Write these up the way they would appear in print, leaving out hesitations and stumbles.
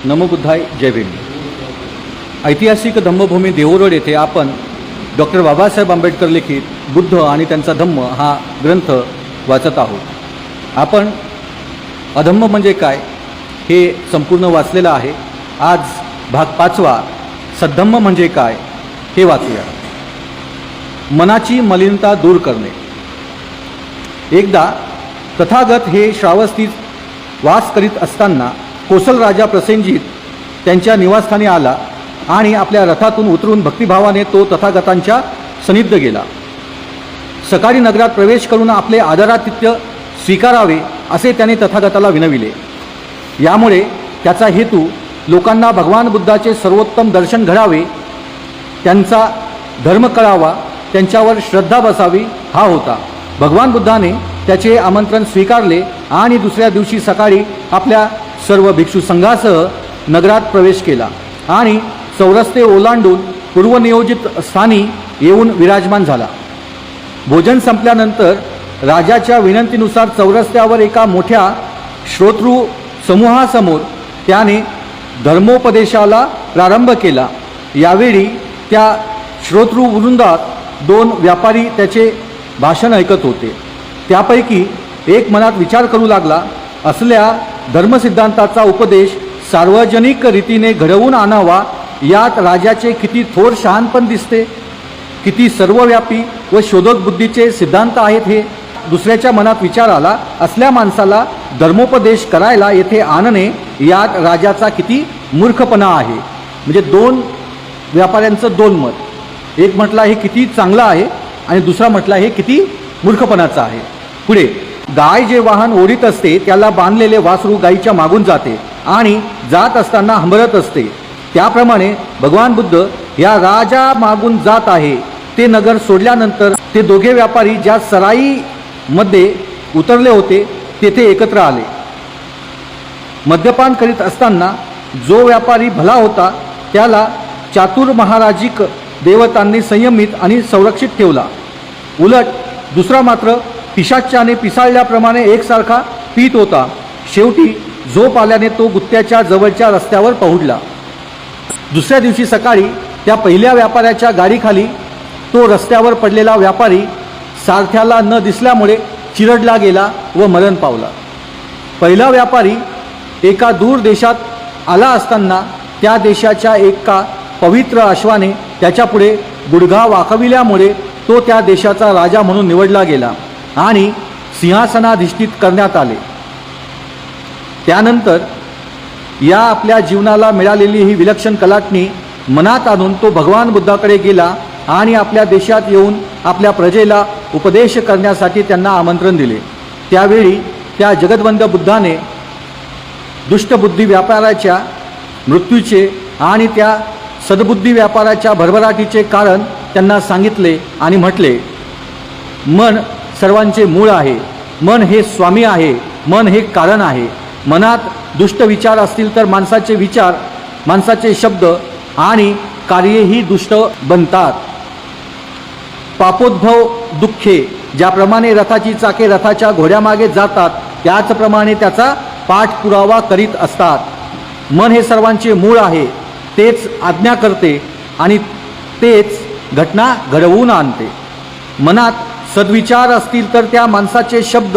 नमो बुद्धाय, जय भीम। ऐतिहासिक धम्मभूमी देऊरोड येथे आपण डॉक्टर बाबासाहेब आंबेडकर लिखित बुद्ध आणि त्यांचा धम्म हा ग्रंथ वाचत आहोत। आपण अधम्म म्हणजे काय हे संपूर्ण वाचलेलं आहे। आज भाग 5वा सद्धम्म म्हणजे काय हे वाचूया। मनाची मलिनता दूर करणे। एकदा तथागत हे श्रावस्तीत वास करीत असताना कोसल राजा प्रसेनजित त्यांच्या निवासस्थानी आला आणि आपल्या रथातून उतरून भक्तिभावाने तो तथागतांच्या सनिध गेला। सकाळी नगरात प्रवेश करून आपले आदरातिथ्य स्वीकारावे असे त्याने तथागताला विनविले। यामुळे त्याचा हेतू लोकांना भगवान बुद्धाचे सर्वोत्तम दर्शन घडावे, त्यांचा धर्म कळावा, त्यांच्यावर श्रद्धा बसावी हा होता। भगवान बुद्धाने त्याचे आमंत्रण स्वीकारले आणि दुसऱ्या दिवशी सकाळी आपल्या सर्व भिक्षू संघासह नगरात प्रवेश केला आणि चौरस्ते ओलांडून पूर्वनियोजित स्थानी येऊन विराजमान झाला। भोजन संपल्यानंतर राजाच्या विनंतीनुसार चौरस्त्यावर एका मोठ्या श्रोतृ समूहासमोर त्याने धर्मोपदेशाला प्रारंभ केला। यावेळी त्या श्रोतृवृंदात 2 व्यापारी त्याचे भाषण ऐकत होते। त्यापैकी एक मनात विचार करू लागला, असल्या धर्मसिद्धांताचा उपदेश सार्वजनिक रीतीने घडवून आणावा यात राजाचे किती थोर शहाणपण दिसते, किती सर्वव्यापी व शोधक बुद्धीचे सिद्धांत आहेत हे। दुसऱ्याच्या मनात विचार आला, असल्या माणसाला धर्मोपदेश करायला येथे आणणे यात राजाचा किती मूर्खपणा आहे। म्हणजे 2 व्यापाऱ्यांचं 2 मत। एक म्हटला हे किती चांगलं आहे आणि दुसरा म्हटला हे किती मूर्खपणाचं आहे। पुढे गाय जे वाहन ओढीत असते त्याला बांधलेले वासरू गायीच्या मागून जाते आणि जात असताना हंबरत असते, त्याप्रमाणे भगवान बुद्ध या राजा मागून जात आहे। ते नगर सोडल्यानंतर ते दोघे व्यापारी ज्या सराईमध्ये उतरले होते तेथे एकत्र आले। मद्यपान करीत असताना जो व्यापारी भला होता त्याला चातुर महाराजिक देवतांनी संयमित आणि संरक्षित ठेवला। उलट दुसरा मात्र पिशाच्याने पिसाळल्याप्रमाणे एकसारखा पीत होता। शेवटी झोप आल्याने तो गुत्त्याच्या जवळच्या रस्त्यावर पहुडला। दुसऱ्या दिवशी सकाळी त्या पहिल्या व्यापाऱ्याच्या गाडीखाली तो रस्त्यावर पडलेला व्यापारी सारथ्याला न दिसल्यामुळे चिरडला गेला व मरण पावला। पहिला व्यापारी एका दूर देशात आला असताना त्या देशाच्या एका पवित्र अश्वाने त्याच्यापुढे गुडघा वाकविल्यामुळे तो त्या देशाचा राजा म्हणून निवडला गेला आणि सिंहासनाधिष्ठित करण्यात आले। त्यानंतर या आपल्या जीवनाला मिळालेली ही विलक्षण कलाटणी मनात आणून तो भगवान बुद्धाकडे गेला आणि आपल्या देशात येऊन आपल्या प्रजेला उपदेश करण्यासाठी त्यांना आमंत्रण दिले। त्यावेळी त्या जगद्वंद बुद्धाने दुष्टबुद्धी व्यापाराच्या मृत्यूचे आणि त्या सद्बुद्धी व्यापाराच्या भरभराटीचे कारण त्यांना सांगितले आणि म्हटले, मन सर्वांचे मूळ आहे, मन हे स्वामी आहे, मन हे कारण आहे। मनात दुष्ट विचार असतील तर माणसाचे विचार, माणसाचे शब्द आणि कार्यही दुष्ट बनतात। पापोद्भव दुःखे ज्याप्रमाणे रथाची चाके रथाच्या घोड्यामागे जातात त्याचप्रमाणे त्याचा पाठपुरावा करीत असतात। मन हे सर्वांचे मूळ आहे, तेच आज्ञा करते आणि तेच घटना घडवून आणते। मनात सद्विचार असतील तर त्या माणसाचे शब्द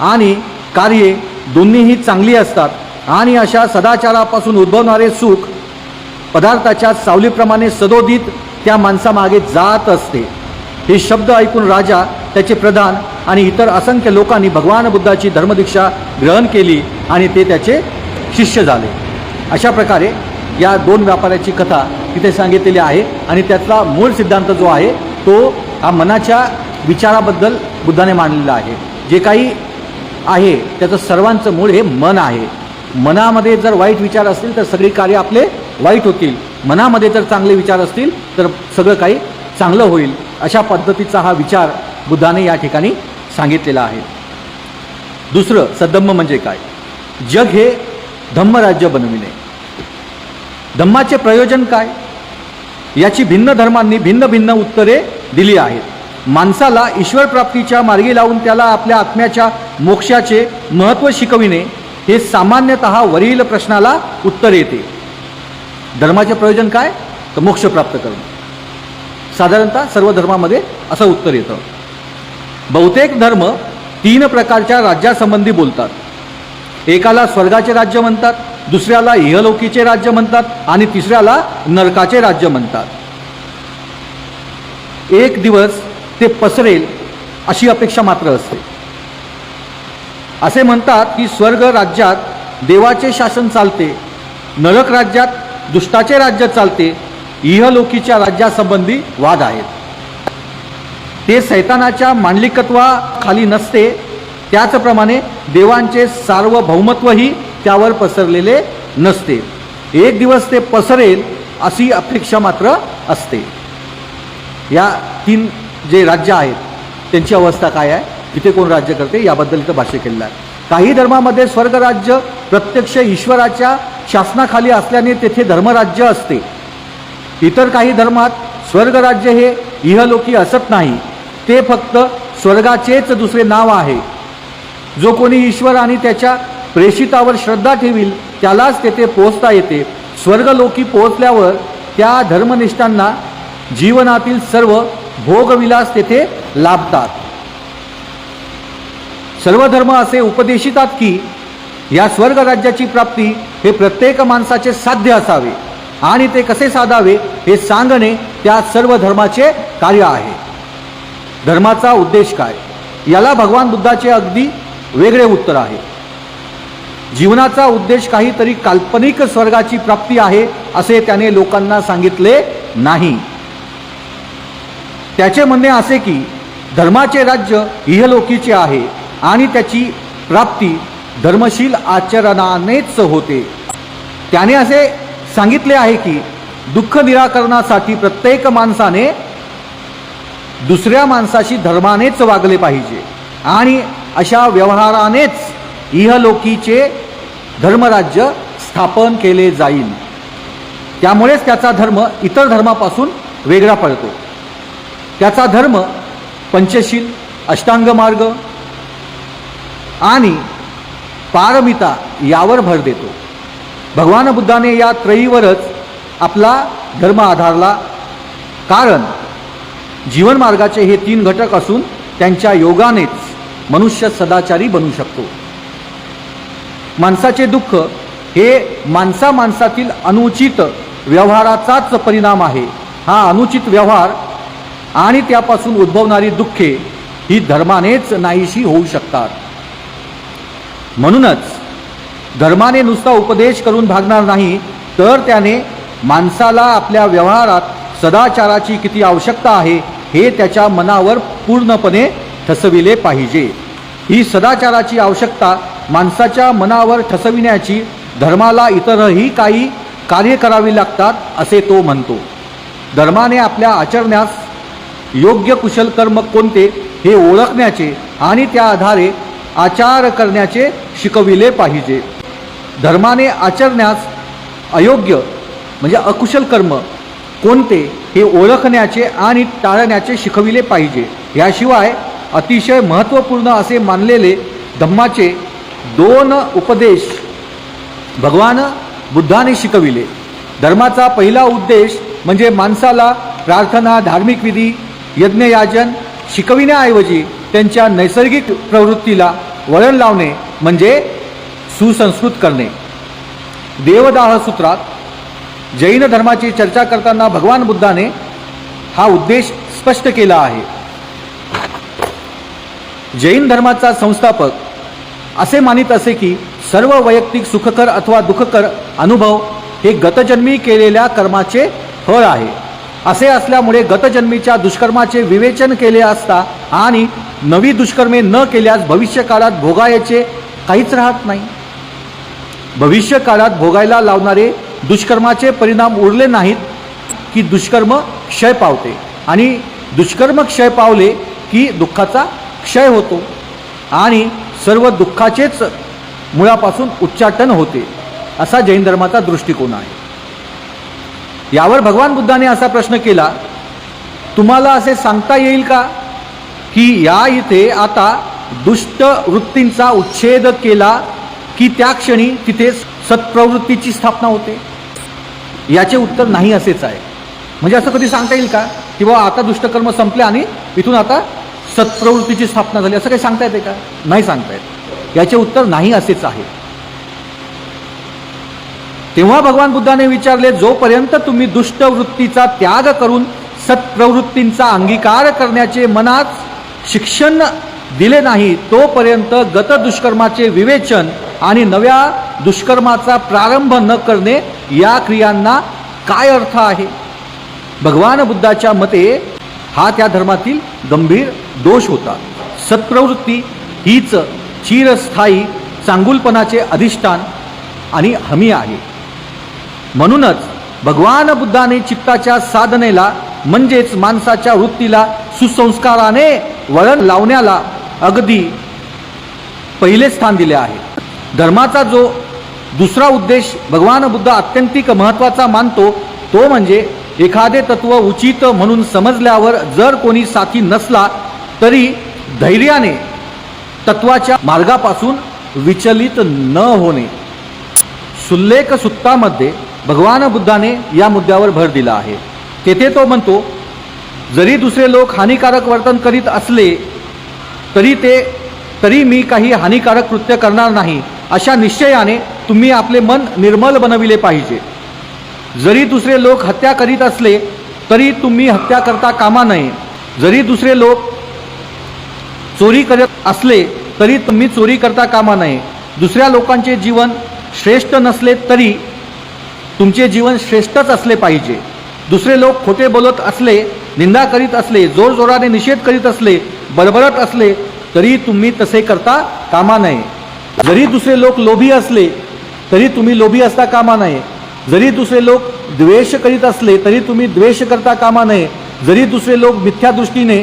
आणि कार्ये दोन्हीही चांगली असतात आणि अशा सदाचारापासून उद्भवणारे सुख पदार्थाच्या सावलीप्रमाणे सदोदित त्या माणसामागे जात असते। हे शब्द ऐकून राजा, त्याचे प्रधान आणि इतर असंख्य लोकांनी भगवान बुद्धाची धर्मदीक्षा ग्रहण केली आणि ते त्याचे शिष्य झाले। अशा प्रकारे या 2 व्यापाऱ्याची कथा तिथे सांगितलेली आहे आणि त्यातला मूळ सिद्धांत जो आहे तो हा मनाच्या विचाराबद्दल बुद्धाने मांडलेला आहे। जे काही आहे त्याचं सर्वांचं मूळ हे मन आहे। मनामध्ये जर वाईट विचार असतील तर सगळी कार्य आपले वाईट होतील, मनामध्ये जर चांगले विचार असतील तर सगळं काही चांगलं होईल। अशा पद्धतीचा हा विचार बुद्धाने या ठिकाणी सांगितलेला आहे। दुसरं सद्धम्म म्हणजे काय? जग हे धम्मराज्य बनविणे। धम्माचे प्रयोजन काय याची भिन्न धर्मांनी भिन्न भिन्न उत्तरे दिली आहेत। माणसाला ईश्वर प्राप्तीच्या मार्गी लावून त्याला आपल्या आत्म्याच्या मोक्षाचे महत्त्व शिकविणे हे सामान्यतः वरील प्रश्नाला उत्तर येते. धर्माचे प्रयोजन काय? तर मोक्ष प्राप्त करणं. साधारणतः सर्व धर्मामध्ये असं उत्तर येतं. बहुतेक धर्म 3 प्रकारच्या राज्यासंबंधी बोलतात. एकाला स्वर्गाचे राज्य म्हणतात, दुसऱ्याला इहलोकीचे राज्य म्हणतात आणि तिसऱ्याला नरकाचे राज्य म्हणतात. एक दिवस ते पसरेल अशी अपेक्षा मात्र असते. असे म्हणतात की स्वर्ग राज्यात देवाचे शासन चालते, नरक राज्यात दुष्टाचे राज्य चालते, इहलोकीच्या राज्यासंबंधी वाद आहेत. ते सैतानाच्या मांडलिकत्वाखाली नसते, त्याचप्रमाणे देवांचे सार्वभौमत्वही त्यावर पसरलेले नसते. एक दिवस ते पसरेल अशी अपेक्षा मात्र असते. या 3 जे राज्य आहेत त्यांची अवस्था काय आहे, तिथे कोण राज्य करते याबद्दल इथं भाष्य केलेलं आहे. काही धर्मामध्ये स्वर्गराज्य प्रत्यक्ष ईश्वराच्या शासनाखाली असल्याने तेथे धर्मराज्य असते. इतर काही धर्मात स्वर्गराज्य हे इहलोकी असत नाही, ते फक्त स्वर्गाचेच दुसरे नाव आहे. जो कोणी ईश्वर आणि त्याच्या प्रेषितावर श्रद्धा ठेवील त्यालाच तेथे पोहोचता येते. स्वर्गलोकी पोहोचल्यावर त्या धर्मनिष्ठांना जीवनातील सर्व भोगविलास तेथे लाभतात. सर्व धर्म असे उपदेशितात की या स्वर्गराज्याची प्राप्ती हे प्रत्येक माणसाचे साध्य असावे आणि ते कसे साधावे हे सांगणे त्या सर्व धर्माचे कार्य आहे. धर्माचा उद्देश काय, याला भगवान बुद्धाचे अगदी वेगळे उत्तर आहे. जीवनाचा उद्देश काहीतरी काल्पनिक स्वर्गाची प्राप्ती आहे असे त्याने लोकांना सांगितले नाही. त्याचे म्हणणे असे की धर्माचे राज्य इहलोकीचे आहे आणि त्याची प्राप्ती धर्मशील आचरणानेच होते. त्याने असे सांगितले आहे की दुःख निराकरणासाठी प्रत्येक माणसाने दुसऱ्या माणसाशी धर्मानेच वागले पाहिजे आणि अशा व्यवहारानेच इहलोकीचे धर्मराज्य स्थापन केले जाईल. त्यामुळेच त्याचा धर्म इतर धर्मापासून वेगळा पडतो. त्याचा धर्म पंचशील, अष्टांग मार्ग आणि पारमिता यावर भर देतो. भगवान बुद्धाने या त्रयीवरच आपला धर्म आधारला, कारण जीवनमार्गाचे हे 3 घटक असून त्यांच्या योगानेच मनुष्य सदाचारी बनू शकतो. माणसाचे दुःख हे माणसातील अनुचित व्यवहाराचाच परिणाम आहे. हा अनुचित व्यवहार आणि त्यापासून उद्भवणारी दुःखे ही धर्मानेच नाहीशी होऊ शकतात. म्हणूनच धर्माने नुसता उपदेश करून भागणार नाही, तर त्याने माणसाला आपल्या व्यवहारात सदाचाराची किती आवश्यकता आहे हे त्याच्या मनावर पूर्णपणे ठसविले पाहिजे. ही सदाचाराची आवश्यकता माणसाच्या मनावर ठसविण्याची धर्माला इतरही काही कार्य करावी लागतात असे तो म्हणतो. धर्माने आपल्या आचरण्यास योग्य कुशल कर्म कोणते हे ओळखण्याचे आणि त्या आधारे आचार करण्याचे शिकविले पाहिजे. धर्माने आचरण्यास अयोग्य म्हणजे अकुशल कर्म कोणते हे ओळखण्याचे आणि टाळण्याचे शिकविले पाहिजे. याशिवाय अतिशय महत्त्वपूर्ण असे मानलेले धम्माचे 2 उपदेश भगवान बुद्धाने शिकविले. धर्माचा पहिला उद्देश म्हणजे माणसाला प्रार्थना, धार्मिक विधी, यज्ञयाजन शिकविण्याऐवजी त्यांच्या नैसर्गिक प्रवृत्तीला वळण लावणे म्हणजे सुसंस्कृत करणे. देवदाह सूत्रात जैन धर्माची चर्चा करताना भगवान बुद्धाने हा उद्देश स्पष्ट केला आहे. जैन धर्माचा संस्थापक असे मानित असे की सर्व वैयक्तिक सुखकर अथवा दुःखकर अनुभव हे गतजन्मी केलेल्या कर्माचे फळ आहे. असे असल्यामुळे गतजन्मीच्या दुष्कर्माचे विवेचन केले असता आणि नवी दुष्कर्मे न केल्यास भविष्य काळात भोगायचे काहीच राहत नाही. भविष्य काळात भोगायला लावणारे दुष्कर्माचे परिणाम उरले नाहीत की दुष्कर्म क्षय पावते आणि दुष्कर्म क्षय पावले की दुःखाचा क्षय होतो आणि सर्व दुःखाचेच मुळापासून उच्चाटन होते, असा जैन धर्माचा दृष्टिकोन आहे. यावर भगवान बुद्धाने असा प्रश्न केला, तुम्हाला असे सांगता येईल का की या इथे आता दुष्ट वृत्तींचा उच्छेद केला की त्या क्षणी तिथे सत्प्रवृत्तीची स्थापना होते? याचे उत्तर नाही असेच आहे. म्हणजे असं कधी सांगता येईल का की बाबा आता दुष्टकर्म संपले आणि इथून आता सत्प्रवृत्तीची स्थापना झाली, असं काही सांगता येते का? नाही सांगता येत. याचे उत्तर नाही असेच आहे. तेव्हा भगवान बुद्धाने विचारले, जोपर्यंत तुम्ही दुष्टवृत्तीचा त्याग करून सत्प्रवृत्तींचा अंगीकार करण्याचे मनात शिक्षण दिले नाही, तोपर्यंत गत दुष्कर्माचे विवेचन आणि नव्या दुष्कर्माचा प्रारंभ न करणे या क्रियांना काय अर्थ आहे? भगवान बुद्धाच्या मते हा त्या धर्मातील गंभीर दोष होता. सत्प्रवृत्ती हीच चिरस्थायी चांगुलपणाचे अधिष्ठान आणि हमी आहे. म्हणूनच भगवान बुद्धाने चित्ताच्या साधनेला म्हणजेच माणसाच्या वृत्तीला सुसंस्काराने वळण लावण्याला अगदी पहिले स्थान दिले आहे. धर्माचा जो दुसरा उद्देश भगवान बुद्ध अत्यंतिक महत्त्वाचा मानतो तो म्हणजे एखादे तत्व उचित म्हणून समजल्यावर जर कोणी साथी नसला तरी धैर्याने तत्वाच्या मार्गापासून विचलित न होणे. सुल्लेख सुत्तामध्ये भगवान बुद्धाने या मुद्द्यावर भर दिला आहे. तेथे तो म्हणतो, जरी दुसरे लोक हानिकारक वर्तन करीत असले तरी मी काही हानिकारक कृत्य करणार नाही, अशा निश्चयाने तुम्ही आपले मन निर्मल बनविले पाहिजे. जरी दुसरे लोक हत्या करीत असले तरी तुम्ही हत्या करता कामा नये. जरी दुसरे लोक चोरी करत असले तरी तुम्ही चोरी करता कामा नये. दुसऱ्या लोकांचे जीवन श्रेष्ठ नसले तरी तुमचे जीवन श्रेष्ठच असले पाहिजे. दुसरे लोक खोटे बोलत असले, निंदा करीत असले, जोरजोराने निषेध करीत असले, बडबडत असले तरी तुम्ही तसे करता कामा नये. जरी दुसरे लोक लोभी असले तरी तुम्ही लोभी असता कामा नये. जरी दुसरे लोक द्वेष करीत असले तरी तुम्ही द्वेष करता कामा नये. जरी दुसरे लोक मिथ्या दृष्टीने,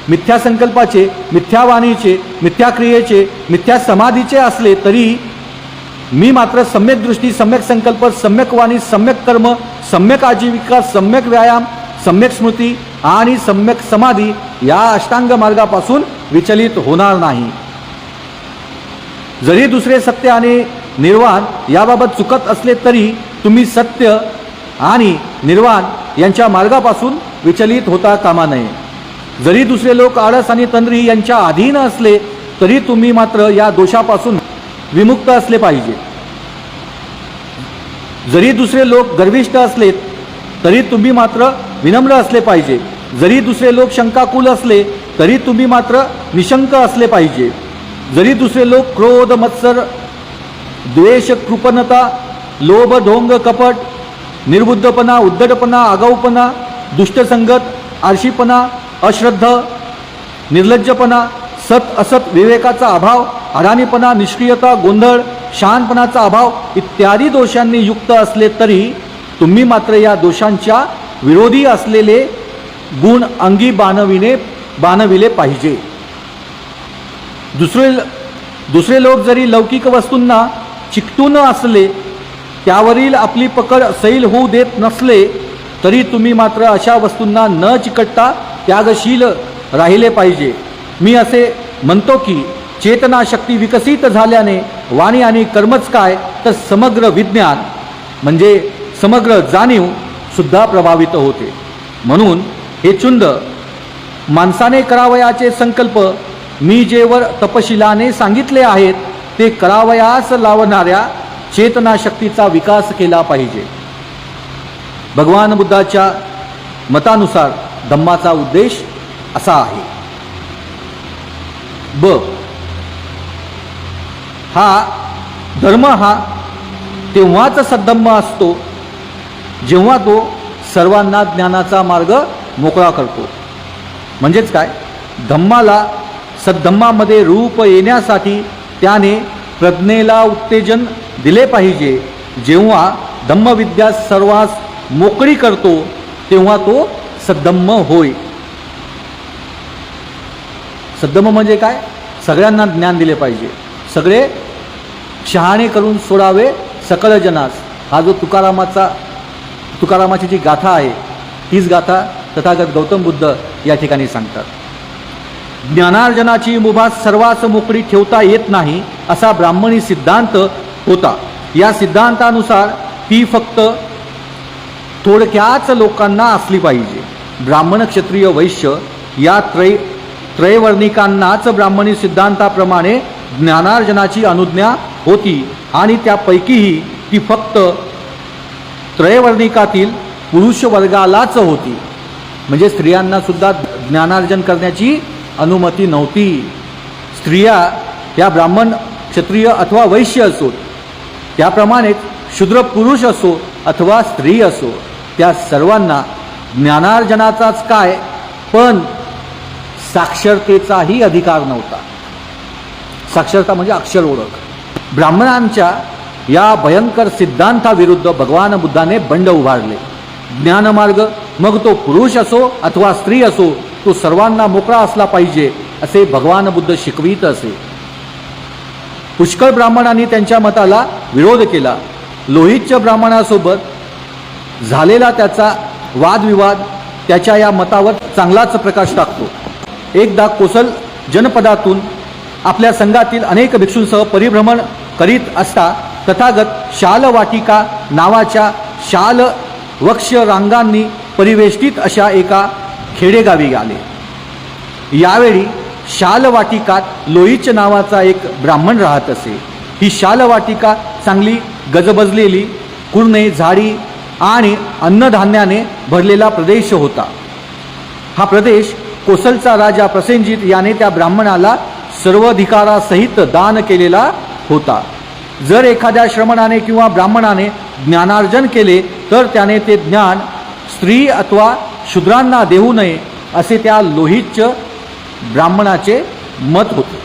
मिथ्या संकल्पाचे, मिथ्या वाणीचे, मिथ्या क्रियेचे, मिथ्या समाधीचे असले तरी मी मात्र सम्यक दृष्टी, सम्यक संकल्प, सम्यक वाणी, सम्यक कर्म, सम्यक आजीविका, सम्यक व्यायाम, सम्यक स्मृती आणि सम्यक समाधी या अष्टांग मार्गापासून विचलित होणार नाही. जरी दुसरे सत्य आणि निर्वाण याबाबत चुकत असले तरी तुम्ही सत्य आणि निर्वाण यांच्या मार्गापासून विचलित होता कामा नये. जरी दुसरे लोक आळस आणि तंद्री यांच्या अधीन असले तरी तुम्ही मात्र या दोषापासून विमुक्त असले पाहिजे. जरी दुसरे लोक गर्विष्ठ असले तरी तुम्ही मात्र विनम्र असले पाहिजे. जरी दुसरे लोक शंकाकुल असले तरी तुम्ही मात्र निशंक असले पाहिजे. जरी दुसरे लोक क्रोध, मत्सर, द्वेष, कृपणता, लोभ, ढोंग, कपट, निर्बुद्धपणा, उद्धटपणा, आगाऊपणा, दुष्टसंगत, आळशीपणा, अश्रद्ध, निर्लज्जपणा, सत असत विवेकाचा अभाव, अडाणीपणा, निष्क्रियता, गोंधळ, शहाणपणाचा अभाव इत्यादी दोषांनी युक्त असले तरी तुम्ही मात्र या दोषांच्या विरोधी असलेले गुण अंगी बाणविले पाहिजे. दुसरे लोक जरी लौकिक वस्तूंना चिकटून असले, त्यावरील आपली पकड सैल होऊ देत नसले तरी तुम्ही मात्र अशा वस्तूंना न चिकटता त्यागशील राहिले पाहिजे. मी असे म्हणतो की चेतनाशक्ती विकसित झाल्याने वाणी आणि कर्मच काय तर समग्र विज्ञान म्हणजे समग्र जाणीव सुद्धा प्रभावित होते. म्हणून हे चुंद माणसाने करावयाचे संकल्प मी जेवर तपशिलाने सांगितले आहेत ते करावयास लावणाऱ्या चेतनाशक्तीचा विकास केला पाहिजे. भगवान बुद्धाच्या मतानुसार धम्माचा उद्देश असा आहे. धर्म हा तेव्हाच सद्धम्म असतो जेव्हा तो सर्वांना ज्ञानाचा मार्ग मोकळा करतो. म्हणजेच काय, धम्माला सद्धम्मामध्ये रूप येण्यासाठी त्याने प्रज्ञेला उत्तेजन दिले पाहिजे. जेव्हा धम्मविद्या सर्वांस मोकळी करतो तेव्हा तो सद्धम्म होय. सद्धम्म म्हणजे काय, सगळ्यांना ज्ञान दिले पाहिजे, सगळे शहाणे करून सोडावे सकळ जनास. हा जो तुकारामाची जी गाथा आहे तीच गाथा तथागत गौतम बुद्ध या ठिकाणी सांगतात. ज्ञानार्जनाची मुभा सर्वांस मोकळी ठेवता येत नाही असा ब्राह्मणी सिद्धांत होता. या सिद्धांतानुसार ती फक्त थोडक्याच लोकांना असली पाहिजे. ब्राह्मण, क्षत्रिय, वैश्य या त्रैवर्णिकांनाच ब्राह्मणी सिद्धांताप्रमाणे ज्ञानार्जनाची अनुज्ञा होती आणि त्यापैकीही ती फक्त त्रैवर्णिकातील पुरुष वर्गालाच होती. म्हणजे स्त्रियांना सुद्धा ज्ञानार्जन करण्याची अनुमती नव्हती. स्त्रिया या ब्राह्मण, क्षत्रिय अथवा वैश्य असोत, त्याप्रमाणेच शूद्र पुरुष असो अथवा स्त्री असो, त्या सर्वांना ज्ञानार्जनाचाच काय पण साक्षरतेचाही अधिकार नव्हता. साक्षरता म्हणजे अक्षर ओळख. ब्राह्मणांच्या या भयंकर सिद्धांताविरुद्ध भगवान बुद्धाने बंड उभारले. ज्ञानमार्ग, मग तो पुरुष असो अथवा स्त्री असो, तो सर्वांना मोकळा असला पाहिजे असे भगवान बुद्ध शिकवित असे. पुष्कळ ब्राह्मणांनी त्यांच्या मताला विरोध केला. लोहितच्या ब्राह्मणासोबत झालेला त्याचा वादविवाद त्याच्या या मतावर चांगलाच प्रकाश टाकतो. एकदा कोसल जनपदातून आपल्या संघातील अनेक भिक्षूंसह परिभ्रमण करीत असता तथागत शालवाटिका नावाच्या शाल वक्ष रांगांनी परिवेष्टित अशा एका खेडेगावी आले. यावेळी शालवाटिकात लोहिच नावाचा एक ब्राह्मण राहत असे. ही शालवाटिका चांगली गजबजलेली कुरणे, झाडी आणि अन्नधान्याने भरलेला प्रदेश होता. हा प्रदेश कोसलचा राजा प्रसेनजित याने त्या ब्राह्मणाला सर्वाधिकारासहित दान केलेला होता. जर एखाद्या श्रमणाने किंवा ब्राह्मणाने ज्ञानार्जन केले तर त्याने ते ज्ञान स्त्री अथवा शूद्रांना देऊ नये असे त्या लोहितच ब्राह्मणाचे मत होते.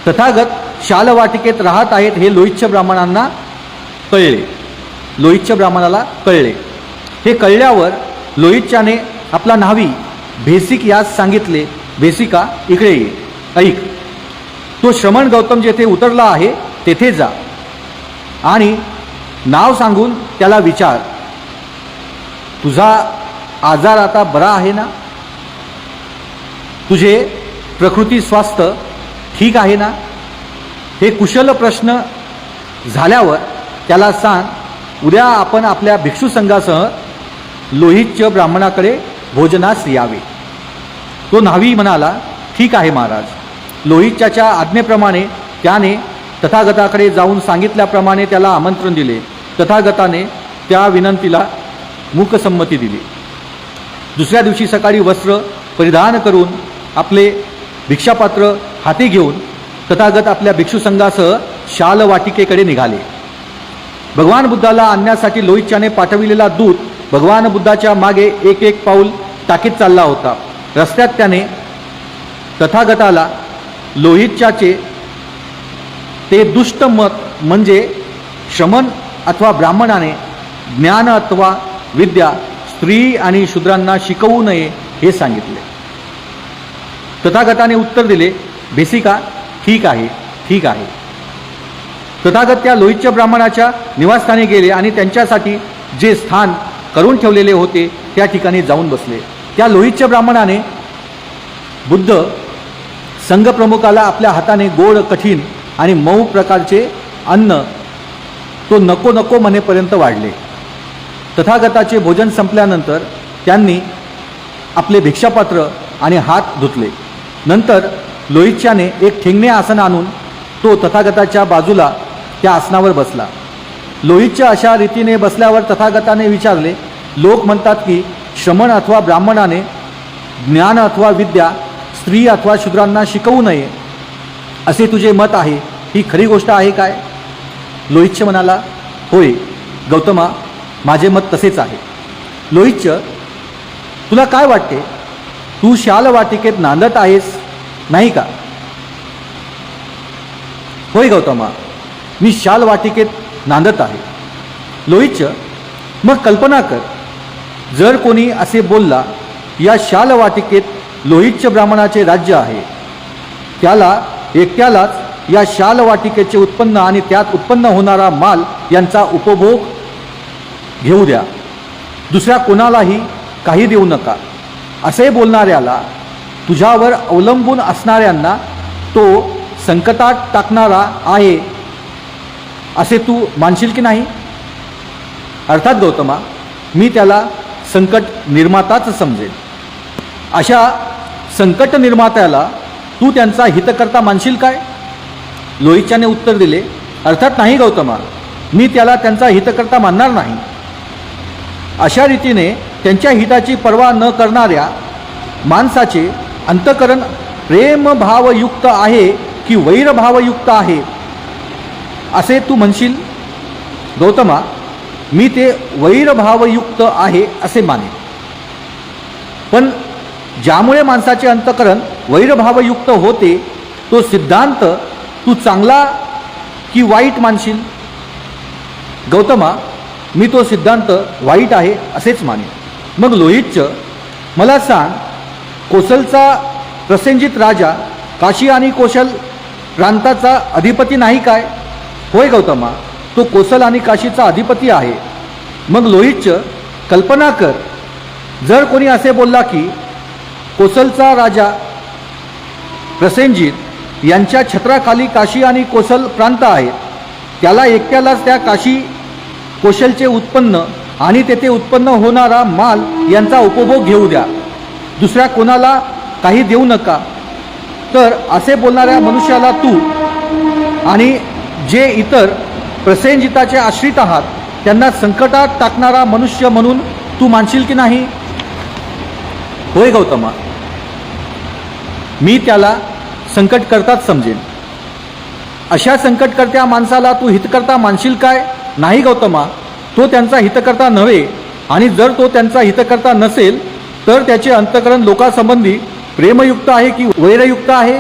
तथागत शालवाटिकेत राहत आहेत हे लोहितच्या ब्राह्मणांना कळले. लोहितच्या ब्राह्मणाला कळले. हे कळल्यावर लोहितच्याने आपला न्हावी भेसिक यास सांगितले, भेसिका इकडे ये, ऐक, तो श्रमण गौतम जेथे उतरला आहे तेथे जा आणि नाव सांगून त्याला विचार, तुझा आजार आता बरा आहे ना? तुझे प्रकृती स्वास्थ्य ठीक आहे ना? हे कुशल प्रश्न झाल्यावर त्याला सांग, उद्या आपण आपल्या भिक्षू संघासह लोहितच्या ब्राह्मणाकडे भोजनास यावे. तो न्हावी म्हणाला, ठीक आहे महाराज. लोहितच्या आज्ञेप्रमाणे त्याने तथागताकडे जाऊन सांगितल्याप्रमाणे त्याला आमंत्रण दिले. तथागताने त्या विनंतीला मूकसंमती दिली. दुसऱ्या दिवशी सकाळी वस्त्र परिधान करून आपले भिक्षापात्र हाती घेऊन तथागत आपल्या भिक्षू संघासह शालवाटिकेकडे निघाले. भगवान बुद्धाला आणण्यासाठी लोहितच्याने पाठविलेला दूत भगवान बुद्धाच्या मागे एक एक पाऊल टाकीत चालला होता. रस्त्यात त्याने तथागताला लोहितच्याचे ते दुष्ट मत म्हणजे श्रमण अथवा ब्राह्मणाने ज्ञान अथवा विद्या स्त्री आणि शूद्रांना शिकवू नये हे सांगितले. तथागताने उत्तर दिले, भेसिका, ठीक आहे, ठीक आहे. तथागत त्या लोहितच्या ब्राह्मणाच्या निवासस्थानी गेले आणि त्यांच्यासाठी जे स्थान करून ठेवलेले होते त्या ठिकाणी जाऊन बसले. त्या लोहितच्या ब्राह्मणाने बुद्ध संघप्रमुखाला आपल्या हाताने गोड, कठीण आणि मऊ प्रकारचे अन्न तो नको नको म्हणेपर्यंत वाढले. तथागताचे भोजन संपल्यानंतर त्यांनी आपले भिक्षापात्र आणि हात धुतले. नंतर लोहितच्याने एक ठेंगणे आसन आणून तो तथागताच्या बाजूला त्या आसनावर बसला. लोहितच्या अशा रीतीने बसल्यावर तथागताने विचारले, लोक म्हणतात की श्रमण अथवा ब्राह्मणाने ज्ञान अथवा विद्या स्त्री अथवा शूद्रांना शिकवू नये असे तुझे मत आहे, ही खरी गोष्ट आहे काय? लोहितच म्हणाला, होय गौतमा, माझे मत तसेच आहे. लोहितच, तुला काय वाटते, तू शालवाटिकेत नांदत आहेस नाही का? होय गौतमा, मी शालवाटिकेत नांदत आहे. लोहितच, मग कल्पना कर, जर कोणी असे बोलला, या शालवाटिकेत लोहितच्या ब्राह्मणाचे राज्य आहे, त्याला एकट्यालाच या शालवाटिकेचे उत्पन्न आणि त्यात उत्पन्न होणारा माल यांचा उपभोग घेऊ द्या, दुसऱ्या कोणालाही काही देऊ नका. असे बोलणाऱ्याला तुझ्यावर अवलंबून असणाऱ्यांना तो संकटात टाकणारा आहे असे तू मानशील की नाही? अर्थात गौतमा, मी त्याला संकट निर्माताच समजेल. अशा संकट निर्मात्याला तू त्यांचा हितकर्ता मानशील काय? लोहितच्याने उत्तर दिले, अर्थात नाही गौतमा, मी त्याला त्यांचा हितकर्ता मानणार नाही. अशा रीतीने त्यांच्या हिताची पर्वा न करणाऱ्या माणसाचे अंतःकरण प्रेमभावयुक्त आहे की वैरभावयुक्त आहे असे तू म्हणशील? गौतमा, मी ते वैरभावयुक्त आहे असे माने. पण ज्यामुळे माणसाचे अंतःकरण वैरभावयुक्त होते तो सिद्धांत तू चांगला की वाईट मानशील? गौतमा, मी तो सिद्धांत वाईट आहे असेच माने. मग लोहितच, मला सांग, कोसलचा प्रसेनजित राजा काशी आणि कोशल प्रांताचा अधिपती नाही काय? होय गौतमा, तो कोसल आणि काशीचा अधिपती आहे. मग लोहितच, कल्पना कर, जर कोणी असे बोलला की कोसलचा राजा प्रसेनजित यांच्या छत्राखाली काशी आणि कोसल प्रांत आहेत, त्याला एकट्यालाच त्या काशी कोशलचे उत्पन्न आणि तेथे उत्पन्न होणारा माल यांचा उपभोग घेऊ द्या, दुसऱ्या कोणाला काही देऊ नका. तर असे बोलणाऱ्या मनुष्याला तू आणि जे इतर प्रसेनजिताचे आश्रित आहात त्यांना संकटात टाकणारा मनुष्य म्हणून तू मानशील की नाही? होय गौतमा, मी त्याला संकटकर्ताच समजेन. अशा संकटकर्त्या माणसाला तू हितकर्ता मानशील काय? नाही गौतमा, तो त्यांचा हितकर्ता नव्हे, आणि जर तो त्यांचा हितकर्ता नसेल तर त्याचे अंतःकरण लोकांसंबंधी प्रेमयुक्त आहे की वैरयुक्त आहे?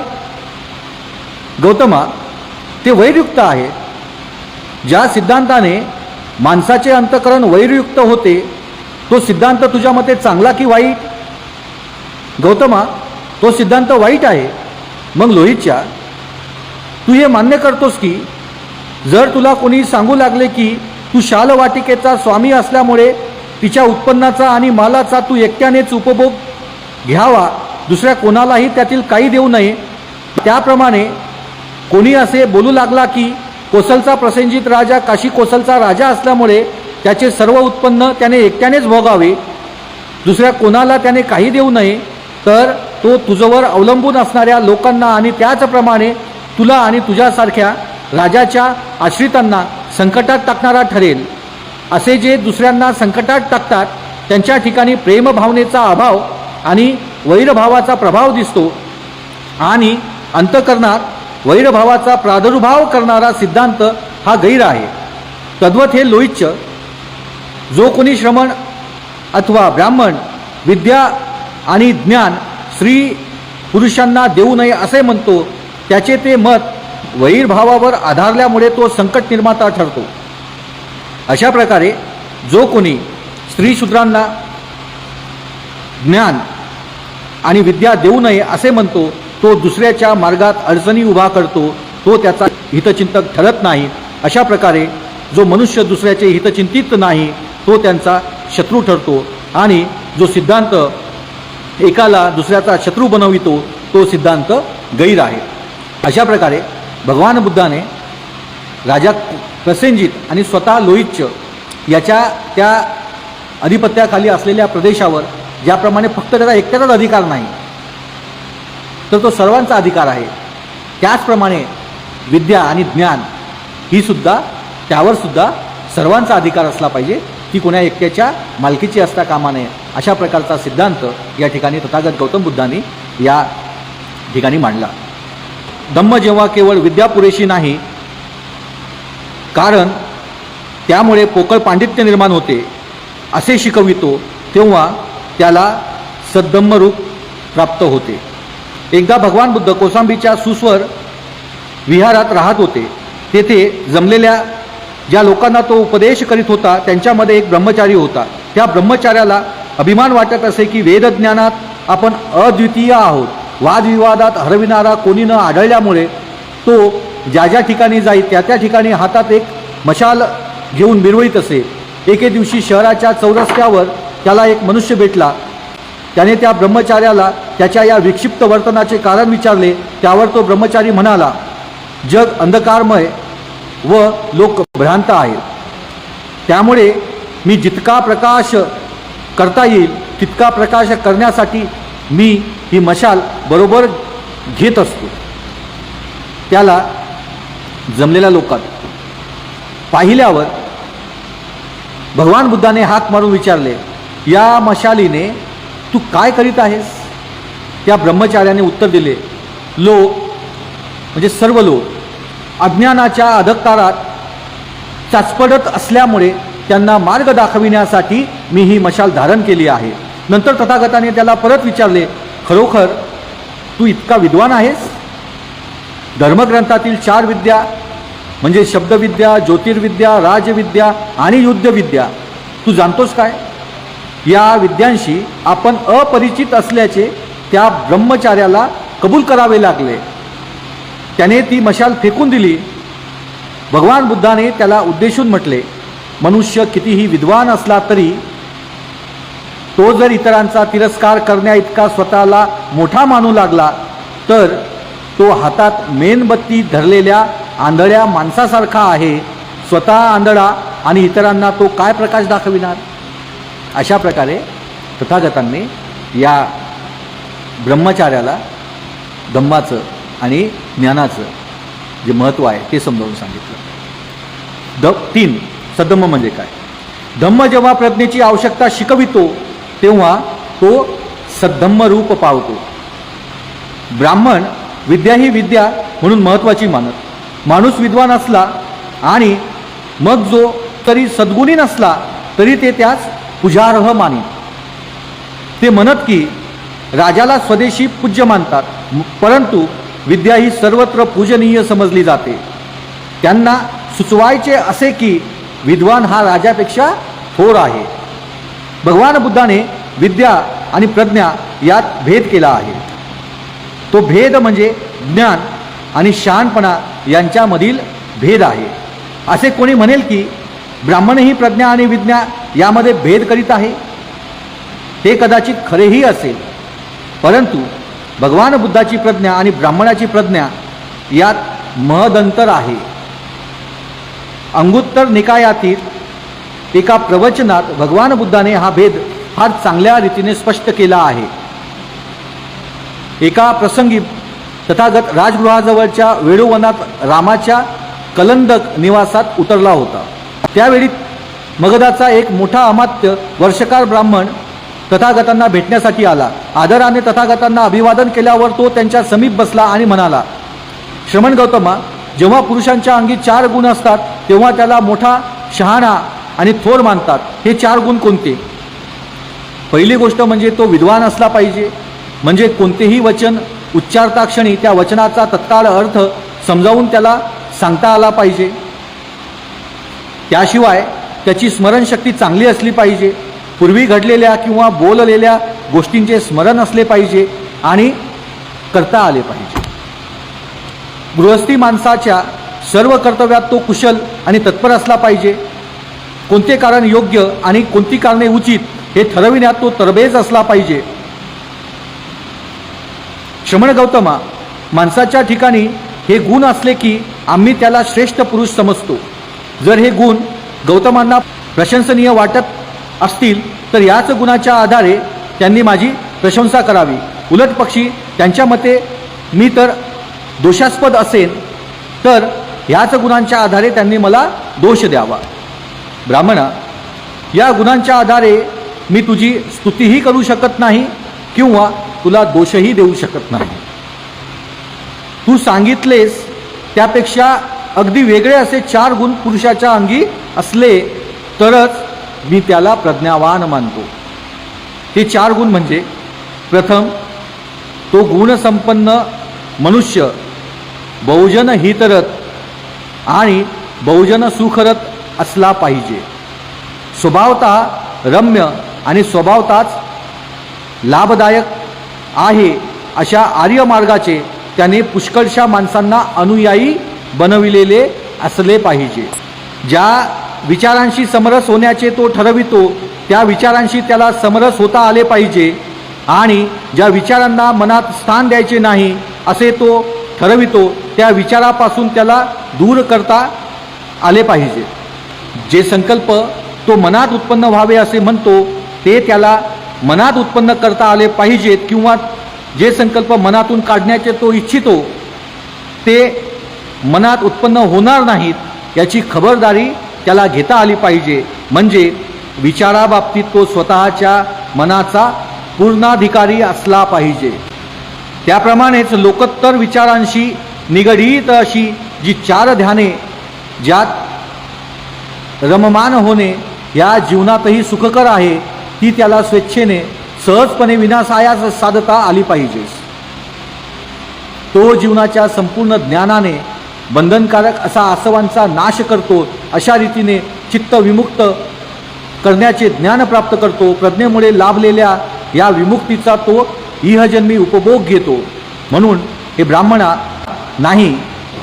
गौतमा, ते वैरयुक्त आहे. ज्या सिद्धांताने माणसाचे अंतःकरण वैरयुक्त होते तो सिद्धांत तुझ्या मते चांगला की वाईट? गौतमा, तो सिद्धांत वाईट आहे. मग लोहितच्या, तू हे मान्य करतोस की जर तुला कोणी सांगू लागले की तू शालवाटिकेचा स्वामी असल्यामुळे तिच्या उत्पन्नाचा आणि मालाचा तू एकट्यानेच उपभोग घ्यावा, दुसऱ्या कोणालाही त्यातील काही देऊ नये, त्याप्रमाणे कोणी असे बोलू लागला की कोसलचा प्रसेनजित राजा काशी कोसलचा राजा असल्यामुळे त्याचे सर्व उत्पन्न त्याने एकट्यानेच भोगावे, दुसऱ्या कोणाला त्याने काही देऊ नये, तर तो तुझ्यावर अवलंबून असणाऱ्या लोकांना आणि त्याचप्रमाणे तुला आणि तुझ्यासारख्या राजाच्या आश्रितांना संकटात टाकणारा ठरेल. असे जे दुसऱ्यांना संकटात टाकतात त्यांच्या ठिकाणी प्रेमभावनेचा अभाव आणि वैरभावाचा प्रभाव दिसतो, आणि अंतःकरणात वैरभावाचा प्रादुर्भाव करणारा सिद्धांत हा गैर आहे. तद्वत हे लोहितच, जो कोणी श्रमण अथवा ब्राह्मण विद्या आणि ज्ञान स्त्री पुरुषांना देऊ नये असे म्हणतो, त्याचे ते मत वैरभावावर आधारल्यामुळे तो संकट निर्माता ठरतो. अशा प्रकारे जो कोणी स्त्रीशूद्रांना ज्ञान आणि विद्या देऊ नये असे म्हणतो तो दुसऱ्याच्या मार्गात अडचणी उभा करतो, तो त्याचा हितचिंतक ठरत नाही. अशा प्रकारे जो मनुष्य दुसऱ्याचे हितचिंतित नाही तो त्यांचा शत्रू ठरतो, आणि जो सिद्धांत एकाला दुसऱ्याचा शत्रू बनवितो तो सिद्धांत गैर आहे. अशा प्रकारे भगवान बुद्धाने राजा प्रसेनजित आणि स्वतः लोहितच याच्या त्या अधिपत्याखाली असलेल्या प्रदेशावर ज्याप्रमाणे फक्त त्याचा एकट्याचाच अधिकार नाही तर तो सर्वांचा अधिकार आहे, त्याचप्रमाणे विद्या आणि ज्ञान ही सुद्धा त्यावर सुद्धा सर्वांचा अधिकार असला पाहिजे, ती कोणा एकट्याच्या मालकीची असता कामा नये. अशा प्रकारचा सिद्धांत या ठिकाणी तथागत गौतम बुद्धांनी या ठिकाणी मांडला. धम्म जेव्हा केवळ विद्या पुरेशी नाही, कारण त्यामुळे पोकळ पांडित्य निर्माण होते असे शिकवितो, तेव्हा त्याला सद्धम्म रूप प्राप्त होते. एकदा भगवान बुद्ध कोसांबीच्या सुस्वर विहारात राहत होते. तेथे जमलेल्या ज्या लोकांना तो उपदेश करीत होता त्यांच्यामध्ये एक ब्रह्मचारी होता. त्या ब्रह्मचार्याला अभिमान वाटत असे की वेदज्ञानात आपण अद्वितीय आहोत. वादविवादात हरविणारा कोणी न आढळल्यामुळे तो ज्या ज्या ठिकाणी जाई त्या त्या ठिकाणी हातात एक मशाल घेऊन मिरवत असे. एके दिवशी शहराच्या चौरस्त्यावर त्याला एक मनुष्य भेटला. त्याने त्या ब्रह्मचार्याला त्याच्या या विक्षिप्त वर्तनाचे कारण विचारले. त्यावर तो ब्रह्मचारी म्हणाला, जग अंधकारमय व लोक भ्रांत आहेत. त्यामुळे मी जितका प्रकाश करता येईल तितका प्रकाश करण्यासाठी मी ही मशाल बरोबर घेत असतो. त्याला जमलेल्या लोकात पाहिल्यावर भगवान बुद्धाने हाक मारून विचारले, या मशालीने तू काय करीत आहेस? त्या ब्रह्मचार्याने उत्तर दिले, लोक म्हणजे सर्व लोक अज्ञानाच्या अंधकारात चाचपडत असल्यामुळे त्यांना मार्ग दाखविण्यासाठी मी ही मशाल धारण केली आहे. नंतर तथागताने त्याला परत विचारले, खरोखर तू इतका विद्वान आहेस? धर्मग्रंथातील 4 विद्या म्हणजे शब्दविद्या, ज्योतिर्विद्या, राजविद्या आणि युद्धविद्या तू जाणतोस काय? या विद्यांशी आपण अपरिचित असल्याचे त्या ब्रह्मचार्याला कबूल करावे लागले. त्याने ती मशाल फेकून दिली. भगवान बुद्धाने त्याला उद्देशून म्हटले, मनुष्य कितीही विद्वान असला तरी तो जर इतरांचा तिरस्कार करण्या इतका स्वतःला मोठा मानू लागला तर तो हातात मेणबत्ती धरलेल्या आंधळ्या माणसासारखा आहे. स्वतः आंधळा आणि इतरांना तो काय प्रकाश दाखविणार? अशा प्रकारे तथागतांनी या ब्रह्मचार्याला धम्माचं आणि ज्ञानाचं जे महत्त्व आहे ते समजावून सांगितलं. 3 सद्धम्म म्हणजे काय? धम्म जेव्हा प्रज्ञेची आवश्यकता शिकवितो तेव्हा तो सद्धम्म रूप पावतो. ब्राह्मण विद्या ही विद्या म्हणून महत्त्वाची मानत. माणूस विद्वान असला आणि मग जो तरी सद्गुणी नसला तरी ते त्यास पूजार्ह मानित. ते म्हणत की राजाला स्वदेशी पूज्य मानतात, परंतु विद्या ही सर्वत्र पूजनीय समजली जाते. त्यांना सुचवायचे असे की विद्वान हा राजापेक्षा थोर आहे. भगवान बुद्धाने विद्या आणि प्रज्ञा यात भेद केला आहे. तो भेद म्हणजे ज्ञान आणि शहाणपणा यांच्यामधील भेद आहे. असे कोणी म्हणेल की ब्राह्मणही प्रज्ञा आणि विद्या यामध्ये भेद करीत आहे. हे कदाचित खरेही असेल, परंतु भगवान बुद्धाची प्रज्ञा आणि ब्राह्मणाची प्रज्ञा यात महदंतर आहे. अंगुत्तर निकायातील एका प्रवचनात भगवान बुद्धाने हा भेद फार चांगल्या रीतीने स्पष्ट केला आहे. एका प्रसंगी तथागत राजगृहाजवळच्या वेळुवनात रामाच्या कलंदक निवासात उतरला होता. त्यावेळी मगधाचा एक मोठा अमात्य वर्षकार ब्राह्मण तथागतांना भेटण्यासाठी आला. आदराने तथागतांना अभिवादन केल्यावर तो त्यांच्या समीप बसला आणि म्हणाला, श्रमण गौतमा, जेव्हा पुरुषांच्या अंगी 4 गुण असतात तेव्हा त्याला मोठा, शहाणा आणि थोर मानतात. हे 4 गुण कोणते? पहिली गोष्ट म्हणजे तो विद्वान असला पाहिजे, म्हणजे कोणतेही वचन उच्चारताक्षणी त्या वचनाचा तत्काळ अर्थ समजावून त्याला सांगता आला पाहिजे. त्याशिवाय त्याची स्मरणशक्ती चांगली असली पाहिजे. पूर्वी घडलेल्या किंवा बोललेल्या गोष्टींचे स्मरण असले पाहिजे आणि करता आले पाहिजे. गृहस्थी माणसाच्या सर्व कर्तव्यात तो कुशल आणि तत्पर असला पाहिजे. कोणते कारण योग्य आणि कोणती कारणे उचित हे ठरविण्यात तो तरबेज असला पाहिजे. श्रमण गौतमा, माणसाच्या ठिकाणी हे गुण असले की आम्ही त्याला श्रेष्ठ पुरुष समजतो. जर हे गुण गौतमांना प्रशंसनीय वाटत असतील तर याच गुणाच्या आधारे त्यांनी माझी प्रशंसा करावी. उलट पक्षी त्यांच्या मते मी तर दोषास्पद असेन तर ह्याच गुणांच्या आधारे त्यांनी मला दोष द्यावा. ब्राह्मणा, या गुणांच्या आधारे मी तुझी स्तुतीही करू शकत नाही किंवा तुला दोषही देऊ शकत नाही. तू सांगितलेस त्यापेक्षा अगदी वेगळे असे 4 गुण पुरुषाच्या अंगी असले तरच मी त्याला प्रज्ञावान मानतो. हे 4 गुण म्हणजे, प्रथम, तो गुणसंपन्न मनुष्य बहुजन हितरत आणि बहुजन सुखरत असला पाहिजे. स्वभावतः रम्य आणि स्वभावताच लाभदायक आहे अशा आर्य मार्गाचे त्याने पुष्कळशा माणसांना अनुयायी बनविलेले असले पाहिजे. ज्या विचारांशी समरस होण्याचे तो ठरवितो त्या विचारांशी त्याला समरस होता आले पाहिजे. आणि ज्या विचारांना मनात स्थान द्यायचे नाही असे तो ठरवितो त्या विचारापासून त्याला दूर करता आले पाहिजे. जे संकल्प तो मनात उत्पन्न व्हावे असे म्हणतो ते त्याला मनात उत्पन्न करता आले पाहिजेत, किंवा जे संकल्प मनातून काढण्याचे तो इच्छितो ते मनात उत्पन्न होणार नाहीत याची खबरदारी त्याला घेता आली पाहिजे. म्हणजे विचाराबाबतीत तो स्वतःच्या मनाचा पूर्णाधिकारी असला पाहिजे. त्याप्रमाणेच लोकोत्तर विचारांशी निगडीत अशी जी 4 ध्याने ज्यात रममान होणे या जीवनातही सुखकर आहे ती त्याला स्वेच्छेने सहजपणे विनासायास साधता आली पाहिजे. तो जीवनाच्या संपूर्ण ज्ञानाने बंधनकारक असा आसवांचा नाश करतो. अशा रीतीने चित्त विमुक्त करण्याचे ज्ञान प्राप्त करतो. प्रज्ञेमुळे लाभलेल्या या विमुक्तीचा तो इहजन्मी उपभोग घेतो. म्हणून हे ब्राह्मणा, नाही,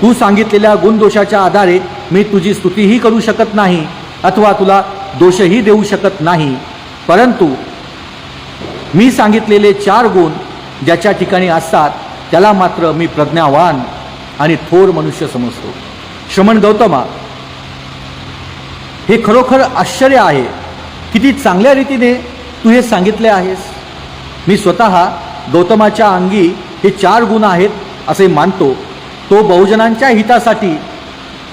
तू सांगितलेल्या गुणदोषाच्या आधारे मी तुझी स्तुतीही करू शकत नाही अथवा तुला दोषही देऊ शकत नाही, परंतु मी सांगितलेले 4 गुण ज्याच्या ठिकाणी असतात त्याला मात्र मी प्रज्ञावान आणि थोर मनुष्य समजतो. श्रमण गौतमा, हे खरोखर आश्चर्य आहे. किती चांगल्या रीतीने तू हे सांगितले आहेस. मी स्वतः गौतमाच्या अंगी हे 4 गुण आहेत असे मानतो. तो बहुजनांच्या हितासाठी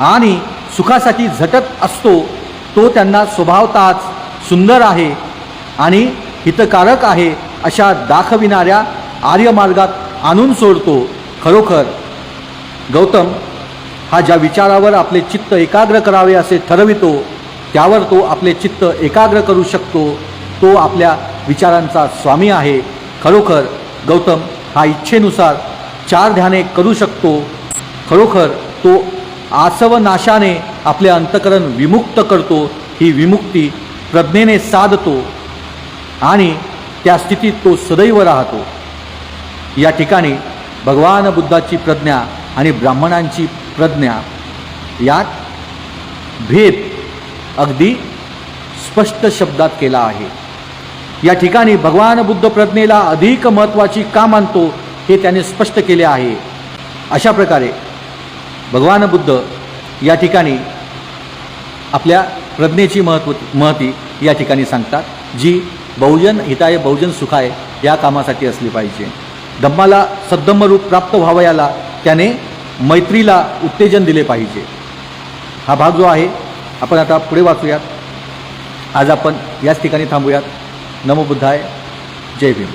आणि सुखासाठी झटत असतो. तो त्यांना स्वभावतःच सुंदर आहे आणि हितकारक आहे अशा दाखविणाऱ्या आर्यमार्गात आणून सोडतो. खरोखर गौतम हा ज्या विचारावर आपले चित्त एकाग्र करावे असे ठरवितो त्यावर तो आपले चित्त एकाग्र करू शकतो. तो आपल्या विचारांचा स्वामी आहे. खरोखर गौतम हा इच्छेनुसार 4 ध्याने करू शकतो. खरोखर तो आसवनाशाने आपले अंतकरण विमुक्त करतो. ही विमुक्ती प्रज्ञेने साधतो आणि त्या स्थितीत तो सदैव राहतो. या ठिकाणी भगवान बुद्धाची प्रज्ञा आणि ब्राह्मणांची प्रज्ञा यात भेद अगदी स्पष्ट शब्दात केला आहे. या ठिकाणी भगवान बुद्ध प्रज्ञेला अधिक महत्त्वाची का मानतो हे त्याने स्पष्ट केले आहे. अशा प्रकारे भगवान बुद्ध या ठिकाणी आपल्या प्रज्ञेची महती या ठिकाणी सांगतात, जी बहुजन हिताय बहुजन सुखाय या कामासाठी असली पाहिजे. धम्माला सद्धम्म रूप प्राप्त व्हावयाला त्याने मैत्रीला उत्तेजन दिले पाहिजे. हा भाग जो आहे आपण आता पुढे वाचूयात. आज आपण याच ठिकाणी थांबूयात. नमो बुद्धाय. जय भीम.